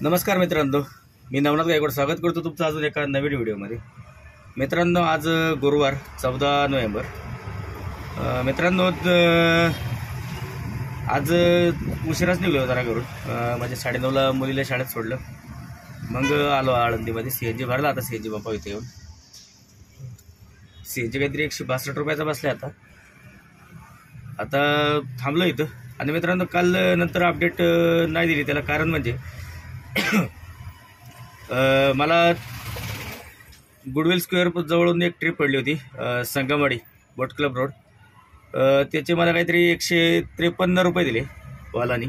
नमस्कार मित्रांनो, मी नवनाथ गायकवाड स्वागत करतो तुमचं अजून एका नवीन व्हिडिओमध्ये। मित्रांनो, आज गुरुवार 14 नोव्हेंबर। मित्रांनो, आज उशिराच निघलो जरा घरून, म्हणजे 9:30ला मुलीला शाळेत सोडलं, मग आलो आळंदीमध्ये। सीएनजी भरला, आता सीएनजी बापा इथे येऊन सीएनजी काहीतरी 162 रुपयाचा बसला। आता थांबलो इथं। आणि मित्रांनो, काल नंतर अपडेट नाही दिली, त्याला कारण म्हणजे मला गुडविल स्क्वेअर जवळून एक ट्रिप पडली होती, संगमवाडी बोट क्लब रोड। त्याचे मला काहीतरी 153 रुपये दिले वालानी।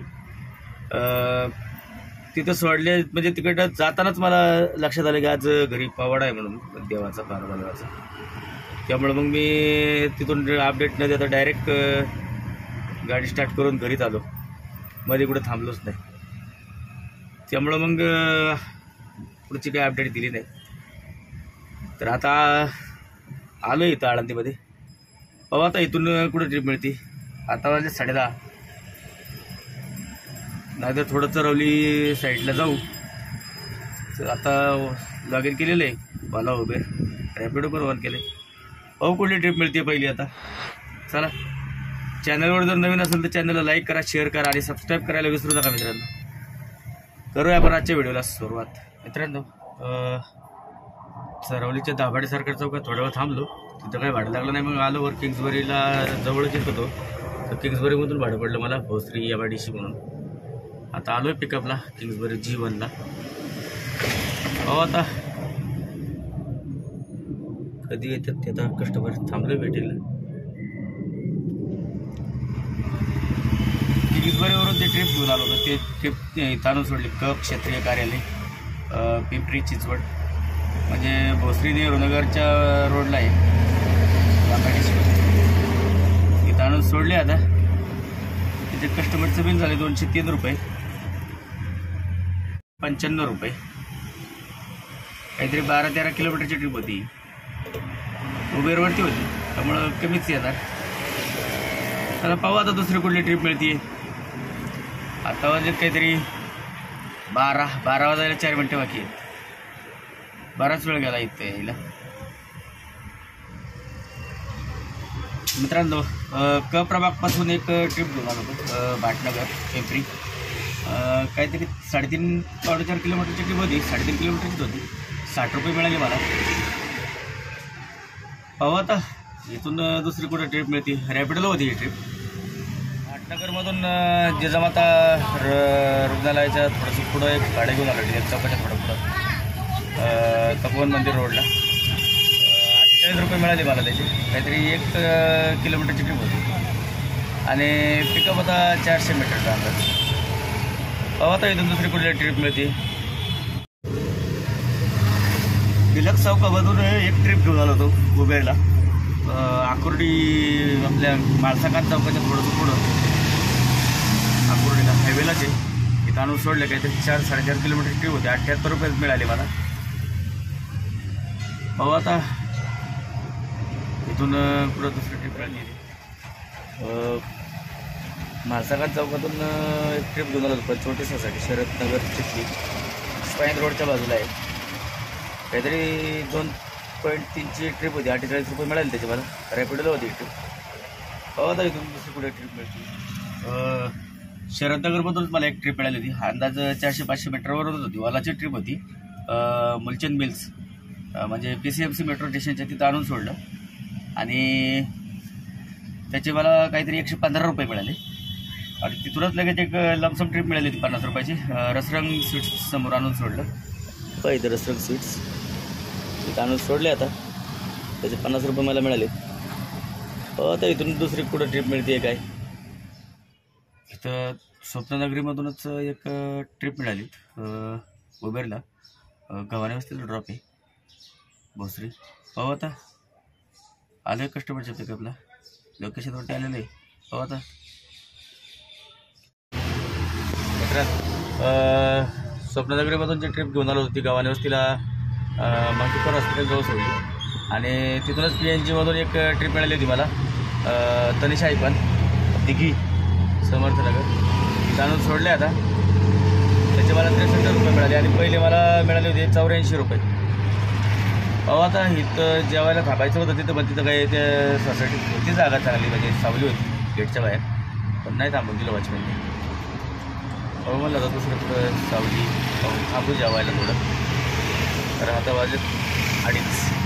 तिथं सोडले, म्हणजे तिकडं जातानाच मला लक्षात आलं की आज घरी पावाडा आहे म्हणून देवाचा, पार्वतीचा। त्यामुळे मग मी तिथून अपडेट न देता डायरेक्ट गाडी स्टार्ट करून घरीच आलो, मध्ये कुठे थांबलोच नाही। त्यामुळं मग पुढची काही अपडेट दिली नाही। तर आता आलो इथं आळंदीमध्ये, पाहू आता इथून कुठे ट्रिप मिळते। आता वाजले 10:30, नाहीतर थोडं चरवली साईडला जाऊ। तर आता लॉग इन केलेलं आहे, मला उबेर रॅपिडो पण ऑन केले, पाहू कुठली ट्रिप मिळते पहिली। आता चला, चॅनलवर जर नवीन असेल तर चॅनलला लाईक करा, शेअर करा आणि सबस्क्राईब करायला विसरू नका मित्रांनो। करूया आपण आजच्या व्हिडिओला सुरुवात। मित्रांनो, चरवलीच्या दाभाडे सरकार चौकात थोडा वेळ थांबलो, तिथं काही भाडं लागलं नाही, मग आलो वर किंग्सबरीला। जवळच येत होतो तर किंग्सबरीमधून भाडं पडलं मला भोसरी MIDC म्हणून। आता आलोय पिकअपला किंग्सबरी G1ला। आता कधी येतात ते, आता कस्टमर थांबलोय भेटेल। किंग्सबरीवरून ते ट्रिप घेऊन आलो होतं, ते ट्रिप ताणून सोडली कप क्षेत्रीय कार्यालय, पिंपरी चिंचवड, म्हणजे भोसरी नेहरूनगरच्या रोडला आहे MIDC। ते ताणून सोडले। आता तिथे कस्टमरचं बिल झाले 203 रुपये 95 रुपये, काहीतरी 12-13 किलोमीटरची ट्रिप होती, उबेरवरती होती, त्यामुळं कमीच येणार। त्याला पाहू आता दुसरी कुठली ट्रिप मिळते। आता वाजले काहीतरी 12 वाजायला 4 मिनटं बाकी आहेत, बराच वेळ गेला इथं यायला। मित्रांनो, क प्रभागपासून एक ट्रिप घेऊन आलो होतो, भाटनगर पिंपरी, काहीतरी 3.5-4 किलोमीटरची ट्रिप होती, 3.5 किलोमीटरचीच होती, 60 रुपये मिळाले मला। पाहू आता इथून दुसरी कुठे ट्रिप मिळते। रॅपिडोला होती ही ट्रिप। भाटनगरमधून जिजामाता रुग्णालयाच्या थोडंसं पुढं एक गाडी घेऊन आलं, टिळक चौकाच्या थोडं पुढं तपोवन मंदिर रोडला। 48 रुपये मिळाले मला त्याचे, काहीतरी 1 किलोमीटरची ट्रिप होती आणि पिकअप होता 400 मीटरचा अंदाज। पाहू आता इथून दुसरी कुठली ट्रिप मिळते। टिळक चौकामधून एक ट्रिप घेऊन आलो होतो उबेरला, आकुर्डी आपल्या माळसाकात चौकाच्या थोडंसं पुढं आकुर्डीला हायवेलाच आहे। इथं आणून सोडले, काहीतरी 4-4.5 किलोमीटर ट्रिप होती, 78 रुपये मिळाले मला। पाहू आता इथून पुढं दुसरी ट्रिप मिळाली। माळसाकात चौकातून एक ट्रिप घेऊन आलो होतो पंचवटीसाठी, शरदनगर चिखली, स्पाईन रोडच्या बाजूला आहे, काहीतरी 2.3ची ट्रिप होती, 48 रुपये मिळाले त्याचे मला। रॅपिडोला होती ट्रिप। पाहू आता इथून दुसरी कुठे ट्रिप मिळते। शरदनगरमधूनच मला एक ट्रिप मिळाली होती, अंदाज 400-500 मीटरवरच होती, वालाची ट्रिप होती। मुलचंद मिल्स, म्हणजे PCMC मेट्रो स्टेशनच्या तिथं आणून सोडलं आणि त्याचे मला काहीतरी 115 रुपये मिळाले। आणि तिथूनच लगेच एक लमसम ट्रिप मिळाली होती 50 रुपयाची, रसरंग स्वीट्स समोर आणून सोडलं। पाहिजे रसरंग स्वीट्स तिथं आणून सोडले, आता त्याचे 50 रुपये मला मिळाले। आता इथून दुसरी कुठं ट्रिप मिळते काय। इथं स्वप्ननगरीमधूनच एक ट्रिप मिळाली उबेरला, गव्हाणे वस्तीला ड्रॉप आहे भोसरी। पाहू आता आलो आहे कस्टमरच्या पिकअपला, लोकेशनवरती आलेलं आहे। पाहू आता स्वप्ननगरीमधून जी ट्रिप घेऊन आलो होती गव्हाणे वस्तीला, मंकीपर हॉस्पिटल जवळ सोडली आणि तिथूनच PNGमधून एक ट्रिप मिळाली होती मला, तनिषा आयपन दिघी समर्थनगर, तिथं आणून सोडले। आता त्याचे मला 63 रुपये मिळाले आणि पहिले मला मिळाले होते 84 रुपये. अहो आता इथं जेवायला थांबायचं होतं तिथं, पण तिथं काही त्या सोसायटीत होती जागा चांगली, म्हणजे सावली होती गेटच्या बाहेर, पण नाही थांबून दिलं वॉचमॅनने. अहो म्हणलं होतं दुसरं कुठं सावली थांबू जेवायला थोडं. तर आता वाजले 2:30.